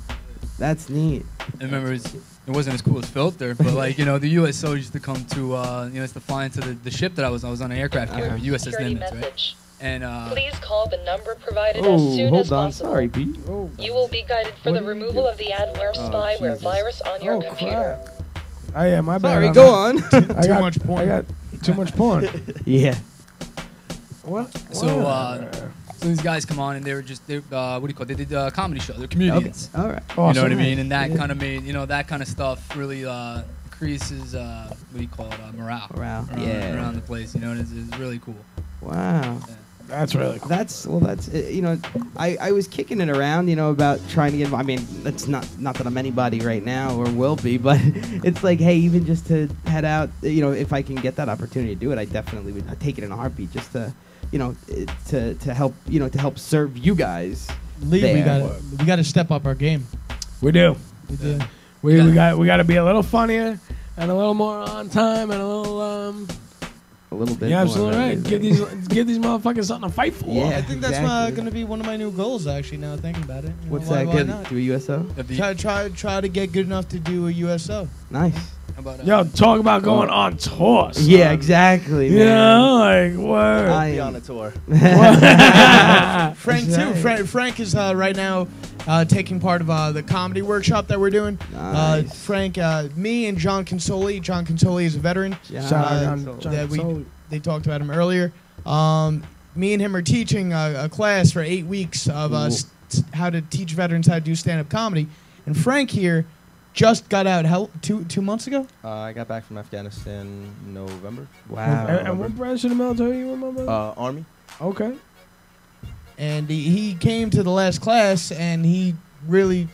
That's neat. I remember it wasn't as cool as Filter, but like, you know, the USO used to come to, you know, it's to fly into the ship that I was on an aircraft carrier, USS Nimitz, right? And please call the number provided as soon as possible. Sorry, Pete. You will be guided for the removal of the adware spyware virus on your computer. Oh yeah, my bad. Sorry, go on. Too much porn. I got too much porn. Yeah. What? So these guys come on and what do you call it? They did a comedy show. They're comedians. All right. Awesome. You know what I mean? And that kind of made, you know, that kind of stuff really increases, what do you call it, morale. Around the place, you know, and it's really cool. Wow. Yeah. That's really cool. That's you know, I was kicking it around, you know, about trying to get. I mean, it's not that I'm anybody right now or will be, but it's like, hey, even just to head out, you know, if I can get that opportunity to do it, I definitely would. I'd take it in a heartbeat, just to, you know, to help, you know, to help serve you guys. Lee, there. we got to step up our game. We do. We got to be a little funnier and a little more on time and a little bit. Yeah, more, absolutely right. Give these motherfuckers something to fight for. Yeah, I think that's going to be one of my new goals. Actually, now thinking about it. You What's know, that? why Good. not? Do a USO. Try to get good enough to do a USO. Nice. How about, Yo, talk about going on tour. Son. Yeah, exactly. You know, like word. I'll be on a tour. Frank too. Frank is right now taking part of the comedy workshop that we're doing. Nice. Frank, me and John Consoli. John Consoli is a veteran. Shout out John They talked about him earlier. Me and him are teaching a class for 8 weeks of how to teach veterans how to do stand-up comedy. And Frank here just got out 2 months ago. I got back from Afghanistan in November. Wow. And what branch of the military you remember? Army. Okay. And he came to the last class, and he really,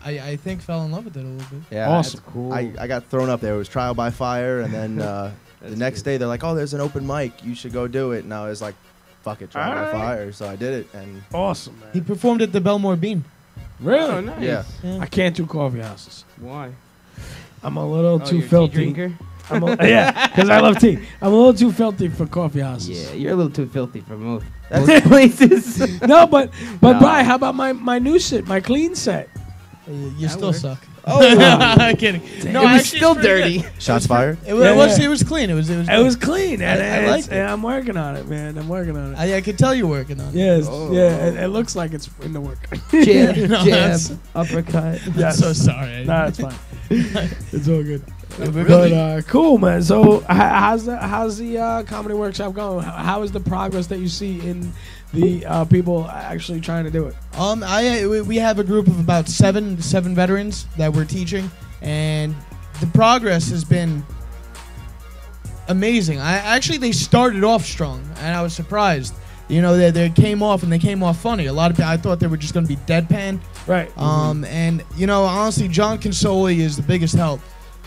I think, fell in love with it a little bit. Yeah, awesome. Cool. I got thrown up there. It was trial by fire, and then the next day they're like, "Oh, there's an open mic. You should go do it." And I was like, "Fuck it, trial by fire." So I did it, and Awesome, man. He performed at the Belmore Bean. Really? Oh, nice. yeah. Yeah. I can't do coffee houses. Why? I'm a little too you're a tea filthy. drinker? Yeah, because I love tea. I'm a little too filthy for coffee houses. Yeah, you're a little too filthy for most places. No, but No. Brian, how about my new set, my clean set? You still suck. Oh, I'm kidding. no, it was still dirty. Shots fired. It was clean. It was clean, and I liked it. and I'm working on it, man. I'm working on it. I could tell you're working on it. Yes, Oh. yeah. It looks like it's in the work. Jab, No, jab, uppercut. I'm so sorry. Nah, it's fine. It's all good. Really? But cool, man. So how's the comedy workshop going? How is the progress that you see in the people actually trying to do it? We have a group of about seven veterans that we're teaching, and the progress has been amazing. They started off strong, and I was surprised. You know, they came off funny. A lot of people, I thought they were just going to be deadpan. Right. And you know, honestly, John Consoli is the biggest help.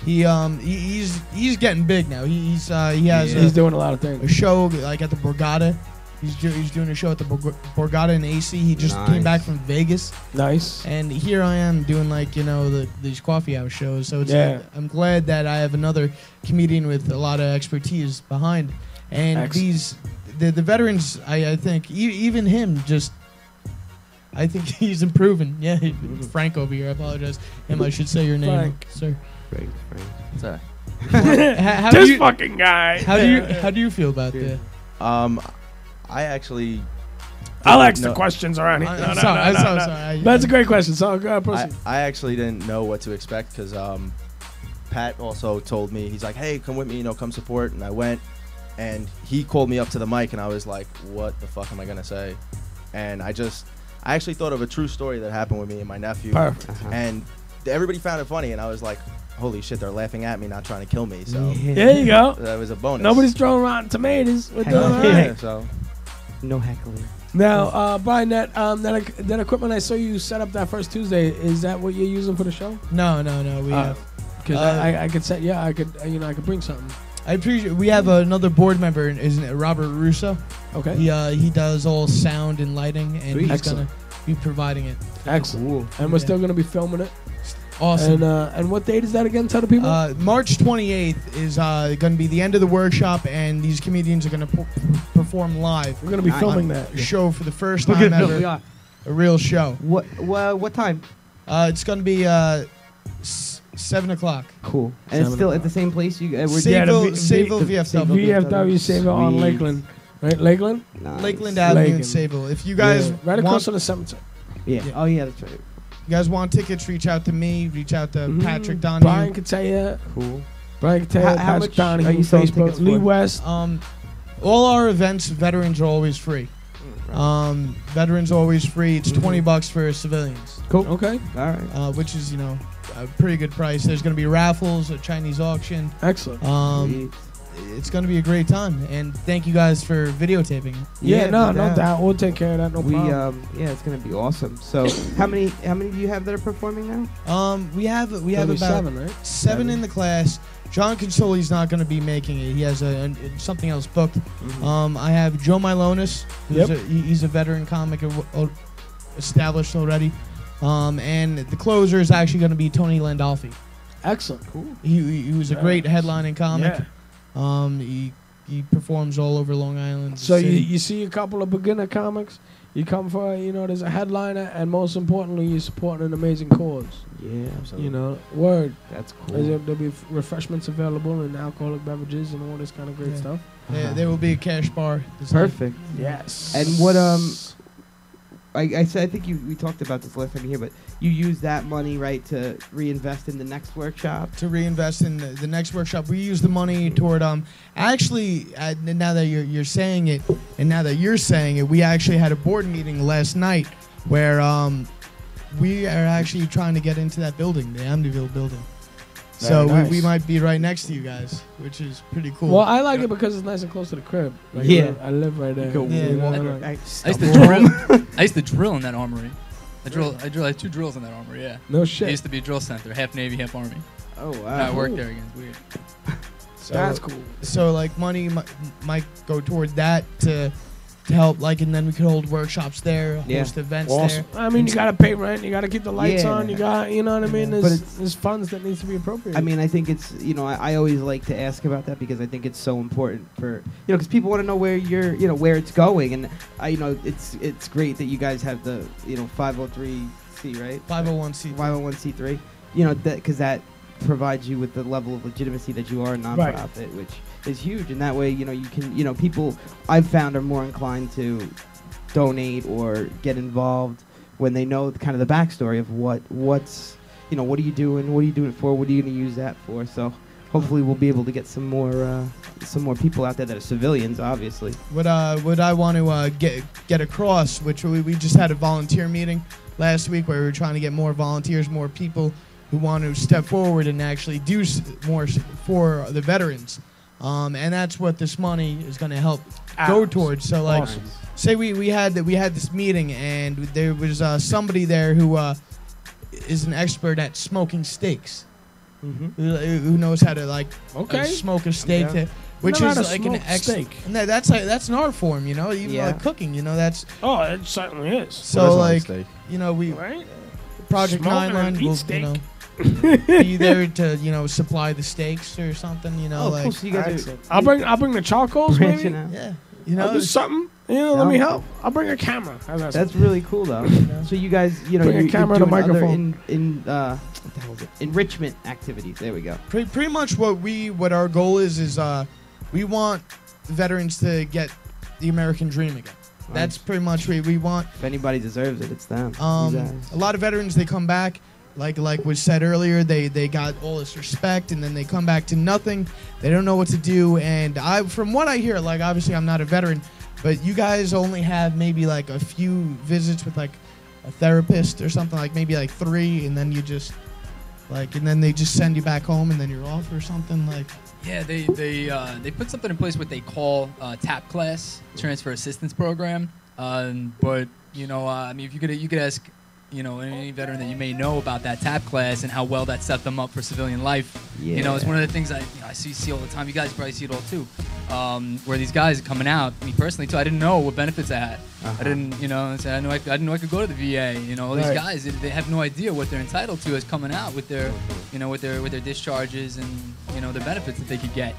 He's getting big now. He's doing a lot of a things. show like at the Borgata. He's doing a show at the Borgata in AC. He just came back from Vegas. Nice. And here I am doing like, you know, these coffee house shows. So it's I'm glad that I have another comedian with a lot of expertise behind. And Excellent. the veterans, I think even him just. I think he's improving. Yeah, Frank over here. I apologize. I should say your name, Frank. sir. Frank. It's a- How This do you, fucking guy. how do you feel about that? I actually. I'll ask No. the questions around here. I'm No. sorry. That's a great question. So go ahead, proceed. I actually didn't know what to expect because Pat also told me, he's like, hey, come with me, you know, come support. And I went, and he called me up to the mic, and I was like, what the fuck am I going to say? And I actually thought of a true story that happened with me and my nephew. Perfect. And everybody found it funny, and I was like, holy shit, they're laughing at me, not trying to kill me. So There you go. that was a bonus. Nobody's throwing rotten tomatoes. We're doing all Yeah, right. so No heckling. Now, Brian, that equipment I saw you set up that first Tuesday, is that what you're using for the show? No. We have. Because I could say, I could bring something. I appreciate. We have another board member, isn't it, Robert Russo? Okay. He does all sound and lighting, and Sweet. he's Excellent. gonna be providing it. Excellent. Cool. And we're Yeah. still going to be filming it. Awesome. And what date is that again? Tell the people. March 28th is going to be the end of the workshop, and these comedians are going to perform live. We're going to be Nice. filming on that. a show for the first time ever. Yeah. A real show. What time? It's going to be 7 o'clock. Cool. And it's 7 still at o'clock. the same place. You we're Sayville, the Sayville VFW. VFW Sayville on Sweet. Lakeland. Right? Lakeland? Nice. Lakeland Avenue in Lakeland. Sayville. If you guys right across want, from the cemetery. Yeah. Yeah. Oh yeah, that's right. you guys want tickets, reach out to me. Reach out to Patrick Brian Donahue. can tell you. Cool. Brian can tell you. How Patrick much Donahue are you on selling Facebook. tickets Lee for? West. All our events, veterans are always free. Veterans are always free. It's $20 for civilians, Cool. Okay. All right. which is a pretty good price. There's going to be raffles, a Chinese auction. Excellent. Sweet. It's going to be a great time, and thank you guys for videotaping it. Yeah, no doubt. doubt. We'll take care of that. No We problem. yeah, it's gonna be awesome. So how many do you have that are performing now? We have There'll be about 7, right? seven in the class. John Consoli's not going to be making it. He has something else booked. I have Joe Milonis, who's he's a veteran comic established already. And the closer is actually going to be Tony Landolfi. Excellent. Cool. He was a great headlining comic. Yeah. He performs all over Long Island. So City. you see a couple of beginner comics. You come for, there's a headliner, and most importantly, you're supporting an amazing cause. Yeah, You word. that's There'll cool. be refreshments available and alcoholic beverages and all this kind of great Yeah. stuff. There will be a cash bar. this night. Perfect. Yes. And what I said, I think we talked about this last time you here, but you use that money, right, to reinvest in the next workshop. To reinvest in the next workshop. We use the money toward actually now that you're saying it, and now that you're saying it, we actually had a board meeting last night where we are actually trying to get into that building, the Amityville building. So Very nice. we might be right next to you guys, which is pretty cool. Well, I like it because it's nice and close to the crib. Like, Yeah. I live right there. Go Yeah, You know, well, like- I used to drill. I used to drill in that armory. I had 2 drills in that armory. Yeah. no It shit. used to be a drill center, half Navy, half Army. Oh And wow. I worked there again. It's weird. So- That's cool. So like money might go toward that to help, like, and then we could hold workshops there, Yeah. host events Awesome. there. I mean, you gotta pay rent. You gotta keep the lights Yeah. on. You got, you know what I mean? But There's funds that needs to be appropriate. I mean, I think it's, I always like to ask about that because I think it's so important for, because people want to know where where it's going. And it's great that you guys have the, 503c, right? 501c. 501c3, because that provides you with the level of legitimacy that you are a nonprofit, which is huge. And that way, you can, people I've found are more inclined to donate or get involved when they know kind of the backstory of what are you doing, what are you doing it for, what are you going to use that for. So hopefully we'll be able to get some more people out there that are civilians, obviously. What I want to get across, which we just had a volunteer meeting last week where we were trying to get more volunteers, more people who want to step forward and actually do more for the veterans. And that's what this money is going to help go towards. So, like, Awesome. say we had this meeting, and there was somebody there who is an expert at smoking steaks. Who knows how to smoke a steak, Okay. which Never is had a like an smoked steak. and that's an art form, even Yeah. like cooking, that's Oh, it certainly is. so What is like on a steak? we Right? Project Smoke Nine and Line eat will steak. be there to supply the steaks or something, Oh, like cool. So you guys are I'll bring the charcoals, branching maybe. out. yeah, I'll do something. Let me Yeah. help. I'll bring a camera. How's that That's sound? really cool, though. So you guys, Bring a you're camera and a doing other microphone. what the hell is it? Enrichment activities. There we go. pretty much what our goal is we want veterans to get the American dream again. That's pretty much what we want. If anybody deserves it, it's them. You A guys. lot of veterans, they come back, like was said earlier, they got all this respect, and then they come back to nothing. They don't know what to do. And from what I hear, like, obviously I'm not a veteran, but you guys only have maybe like a few visits with like a therapist or something, like maybe like 3, and then you just and then they just send you back home, and then you're off or something like. Yeah, they put something in place what they call TAP class, transfer assistance program. But I mean, if you could ask, any veteran that you may know about that TAP class and how well that set them up for civilian life. It's one of the things I see all the time. You guys probably see it all too, where these guys are coming out. Me personally too, I didn't know what benefits I had. I didn't, say I didn't know I could go to the VA. All these Right. guys, they have no idea what they're entitled to as coming out with their, with their discharges and their benefits that they could get.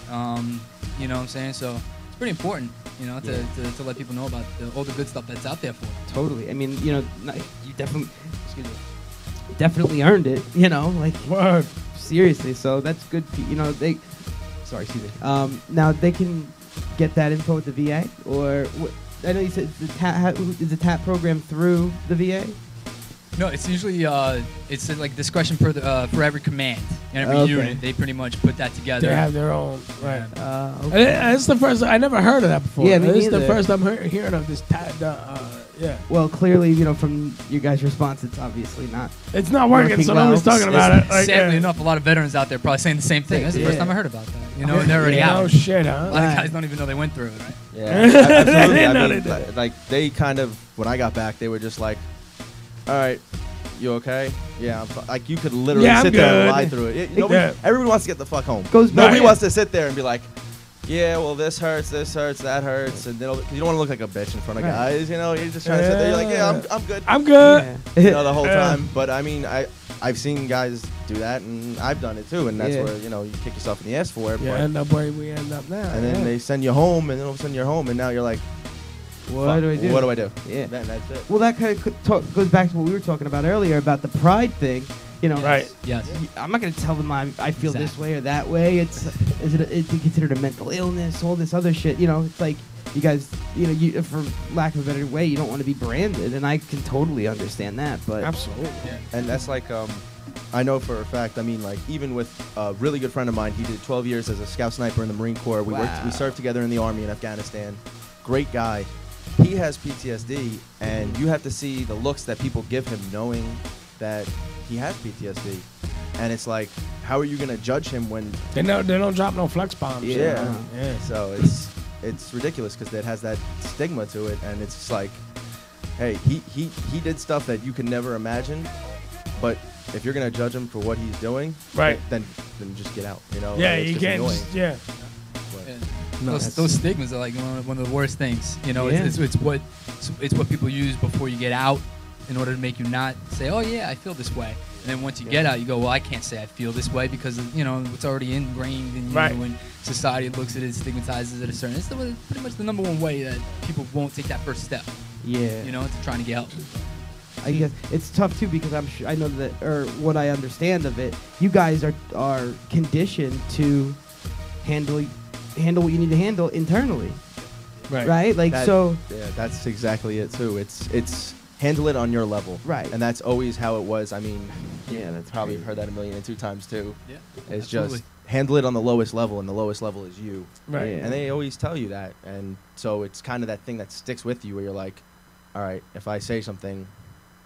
You know what I'm saying? So it's pretty important, to let people know about all the good stuff that's out there for them. Totally. I mean, you definitely earned it. Word. Seriously. So that's good. They. Sorry, excuse me. Now they can get that info at the VA, or I know you said is the TAP program through the VA. No, it's usually it's like discretion for every command and every Okay. unit. They pretty much put that together. They have their own. Right. Okay. It's the first. I never heard of that before. Yeah, me This is the neither. first I'm hearing of this. Yeah. Well, clearly, from your guys' response, it's obviously not. It's not working, so well. nobody's talking about it. Like, Sadly enough, a lot of veterans out there probably saying the same thing. That's the first Yeah. time I heard about that. And they're already Oh out. shit, A huh? lot of guys don't even know they went through it, right? Yeah, absolutely. I No, mean, they like they kind of, when I got back, they were just like, "All right, you okay? Yeah." Like you could literally Yeah, I'm sit there and good. lie through it. Yeah. Everyone wants to get the fuck home. Goes back. Nobody Yeah. wants to sit there and be like, "Yeah, well, this hurts, that hurts," and you don't want to look like a bitch in front of Right. guys. You're just trying to sit there. You're like, "Yeah, I'm good." I'm good. Yeah. The whole Yeah. time. But I mean, I've seen guys do that, and I've done it too, and that's Yeah. where you kick yourself in the ass for it. Yeah, but- end up where we end up now. and then yeah. they send you home, and then all of a sudden you're home, and now you're like, What fuck, do I do? What do I do? Yeah. Then that's it. Well, that kind of goes back to what we were talking about earlier about the pride thing. Right. Yes. I'm not going to tell them I feel this Exactly. way or that way. Is it considered a mental illness? All this other shit. It's like you guys. For lack of a better way, you don't want to be branded, and I can totally understand that. But Absolutely. And that's like, I know for a fact. I mean, like even with a really good friend of mine, he did 12 years as a scout sniper in the Marine Corps. We Wow. served together in the Army in Afghanistan. Great guy. He has PTSD, and you have to see the looks that people give him, knowing that he has PTSD. And it's like, how are you gonna judge him when? They don't drop no flex bombs. Yeah. Yeah. So it's ridiculous because it has that stigma to it, and it's just like, hey, he did stuff that you can never imagine, but if you're gonna judge him for what he's doing, Right. then just get out. Yeah, it's you just can't. annoying. Yeah. But- Those stigmas are like one of the worst things. Yeah. It's what people use before you get out in order to make you not say, "Oh yeah, I feel this way." And then once you get out, you go, "Well, I can't say I feel this way because it's already ingrained in you." Right. When society looks at it, stigmatizes it a certain. It's pretty much the number one way that people won't take that first step. yeah, To trying to get help. I guess it's tough too because I know that, or what I understand of it, you guys are conditioned to handle what you need to handle internally, right? Like That- so. Yeah, that's exactly it too. It's handle it on your level, Right. And that's always how it was. I mean, Yeah, that's probably crazy. heard that 1,002 times too. Yeah. It's absolutely. just handle it on the lowest level, and the lowest level is you. Right. Yeah. And they always tell you that, and so it's kind of that thing that sticks with you, where you're like, all right, if I say something,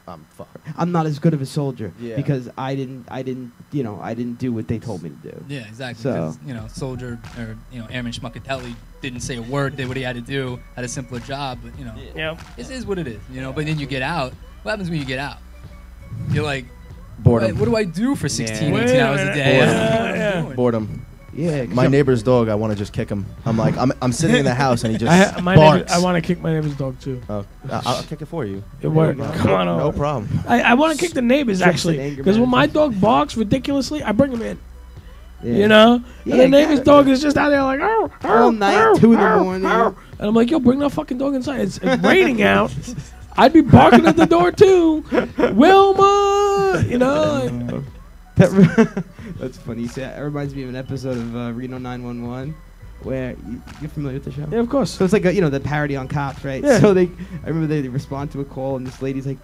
I'm fucked. I'm not as good of a soldier Yeah. because I didn't do what they told me to do. Yeah, exactly. So- Because, soldier or, Airman Schmuckatelli didn't say a word, did what he had to do, had a simpler job, but, Yep. it is what it is, But then you get out. What happens when you get out? You're like, Boredom. what do I do for 16, Yeah. 18 hours a day? Boredom. I don't know what I'm Yeah. doing. Boredom. Yeah, 'cause My you're- neighbor's dog, I want to just kick him. I'm like, I'm sitting in the house and he just My barks. neighbor, I want to kick my neighbor's dog too. Oh, I'll kick it for you. It worked. go. Come on No over. problem. I want to kick the neighbors Tricks actually, and anger because when my management. dog barks ridiculously, I bring him in. Yeah. Yeah, Yeah, and the neighbor's exactly. dog is just out there like, "Arr, arr, All night, arr, 2 in the arr, morning. arr." And I'm like, yo, bring that fucking dog inside. It's raining out. I'd be barking at the door too. Wilma, That's funny. You say that reminds me of an episode of Reno 911 where you're familiar with the show. Yeah, of course. So it's like the parody on cops, right? Yeah. So I remember they respond to a call and this lady's like,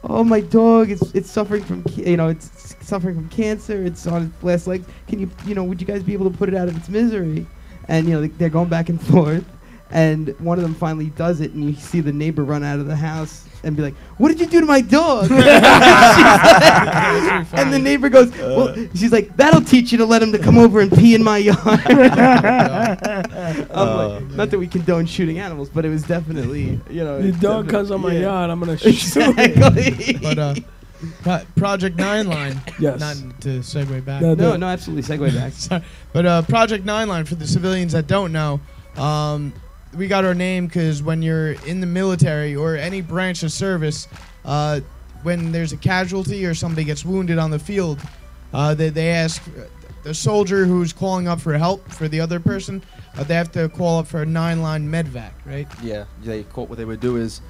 "Oh, my dog, it's suffering from it's suffering from cancer. It's on its last legs. Can would you guys be able to put it out of its misery?" And they're going back and forth, and one of them finally does it, and you see the neighbor run out of the house and be like, "What did you do to my dog?" And the neighbor goes, "Well," she's like, "That'll teach you to let him to come over and pee in my yard." Not that we condone shooting animals, but it was definitely, Your dog comes on my yard, I'm gonna shoot it. Exactly. But Project 9 Line. Yes. Not to segue back. No, No, absolutely. Segue back. Sorry. But Project 9 Line, for the civilians that don't know, we got our name because when you're in the military or any branch of service, when there's a casualty or somebody gets wounded on the field, they ask the soldier who's calling up for help for the other person, they have to call up for a 9-line medvac, right? Yeah, what they would do is,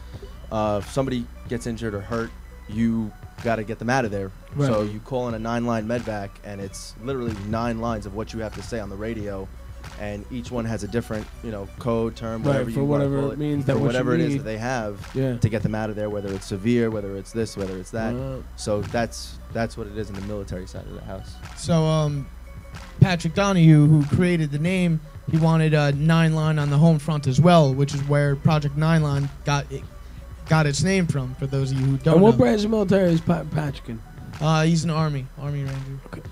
if somebody gets injured or hurt, you got to get them out of there. Right. So you call in a 9-line medvac, and it's literally 9 lines of what you have to say on the radio, and each one has a different, code, term, whatever for you want to whatever call it means that for what you whatever it is need. that they have Yeah. to get them out of there, whether it's severe, whether it's this, whether it's that. Wow. So that's what it is in the military side of the house. So Patrick Donahue, who created the name, he wanted a 9-line on the home front as well, which is where Project 9-line got its name from, for those of you who don't And what know. branch of military is Patrick in? He's an Army Ranger. Okay.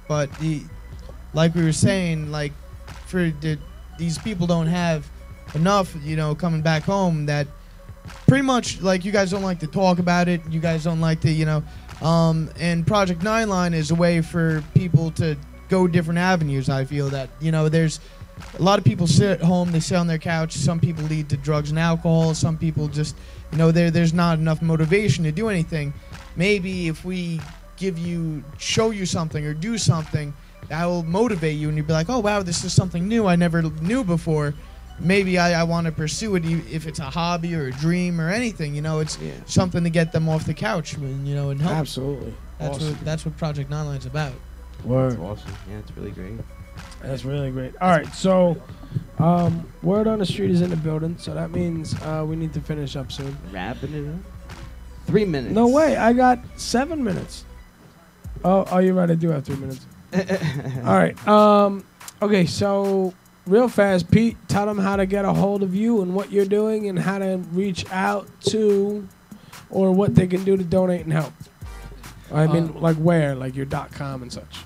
But like we were saying, like these people don't have enough, coming back home, that pretty much, like, you guys don't like to talk about it. You guys don't like to, and Project 9-Line is a way for people to go different avenues. I feel that, there's a lot of people sit at home, they sit on their couch. Some people lead to drugs and alcohol. Some people just, there's not enough motivation to do anything. Maybe if we show you something or do something that will motivate you, and you'll be like, oh wow, this is something new I never knew before. Maybe I want to pursue it, if it's a hobby or a dream or anything. It's something to get them off the couch, and help. Absolutely. That's what Project 9-Line is about. Word. That's awesome. Yeah, it's really great. That's really great. All right, so word on the street is in the building, so that means we need to finish up soon. Wrapping it up. 3 minutes. No way, I got 7 minutes. Oh, you're right, I do have 3 minutes. All right. Okay, so real fast, Pete, tell them how to get a hold of you and what you're doing and how to reach out to, or what they can do to donate and help. I mean, like where, like your .com and such.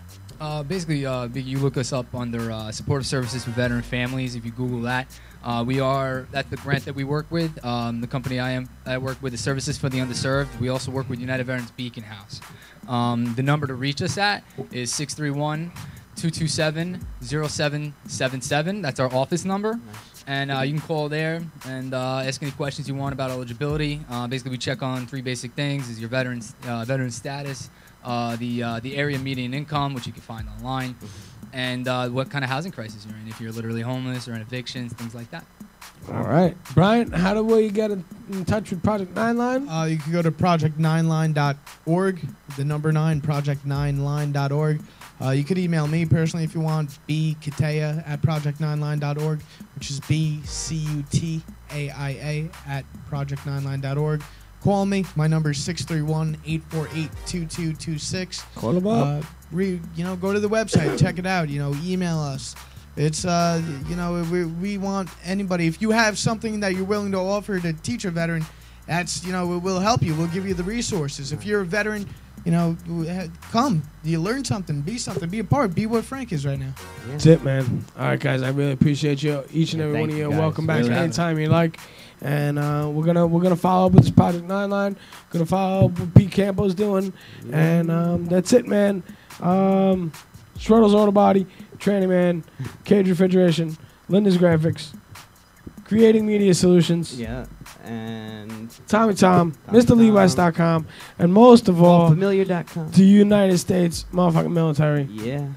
Basically, you look us up under supportive services for veteran families. If you Google that, that's the grant that we work with. The company I work with is Services for the Underserved. We also work with United Veterans Beacon House. The number to reach us at is 631-227-0777. That's our office number. And you can call there and ask any questions you want about eligibility. Basically, we check on 3 basic things: is your veteran status, the area median income, which you can find online, and what kind of housing crisis you're in, if you're literally homeless or in evictions, things like that. All right. Brian, how do we get in touch with Project 9-Line? You can go to project9line.org, the number 9, project9line.org. You could email me personally if you want, bkutea@project9line.org, which is BCUTAIA @project9line.org. Call me. My number is 631-848-2226. Call them up. Go to the website, check it out. Email us. It's we want anybody. If you have something that you're willing to offer to teach a veteran, That's, you know, we'll help you. We'll give you the resources. If you're a veteran, you know, come. You learn something. Be something. Be a part. Be what Frank is right now. That's it, man. All right, guys. I really appreciate you, each and every one of you. Welcome back anytime you like. And we're gonna follow up with this Project 99. Gonna follow up what Pete Campbell's doing. And that's it, man. Schroeder's Auto Body, Training Man, Cage Refrigeration, Linda's Graphics, Creating Media Solutions. Yeah. And Tommy Tom, MrLeeWest.com, and most of all, Familiar.com. the United States motherfucking military. Yeah.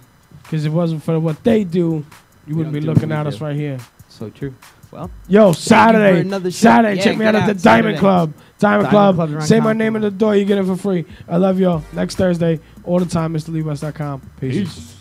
Because if it wasn't for what they do, you wouldn't be looking at us right here. So true. Well, yo, Saturday, Yeah, check me out at the Diamond Club. Diamond Club. Say my name at the door, you get it for free. I love y'all. Next Thursday, all the time, MrLeeWest.com. Peace.